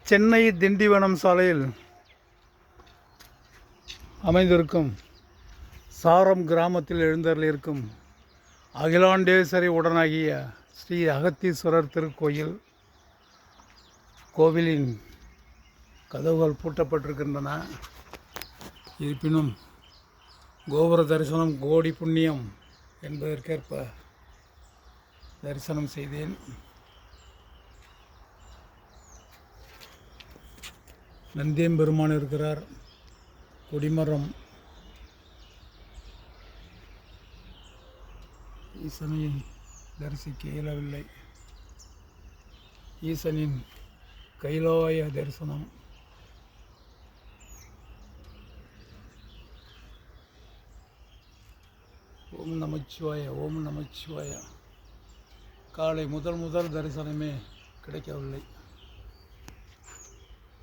சென்னை திண்டிவனம் சாலையில் அமைந்திருக்கும் சாரம் கிராமத்தில் எழுந்தருளியிருக்கும் அகிலாண்டேஸ்வரி உடனாகிய ஸ்ரீ அகத்தீஸ்வரர் திருக்கோயில் கோவிலின் கதவுகள் பூட்டப்பட்டிருக்கின்றன. இருப்பினும் கோபுர தரிசனம் கோடி புண்ணியம் என்பதற்கேற்ப தரிசனம் செய்தேன். நந்தியம்பெருமான் இருக்கிறார். கொடிமரம், ஈசனை தரிசிக்க இயலவில்லை. ஈசனின் கைலாய தரிசனம். ஓம் நமச்சிவாய, ஓம் நமச்சிவாய. காலை முதல் தரிசனமே கிடைக்கவில்லை.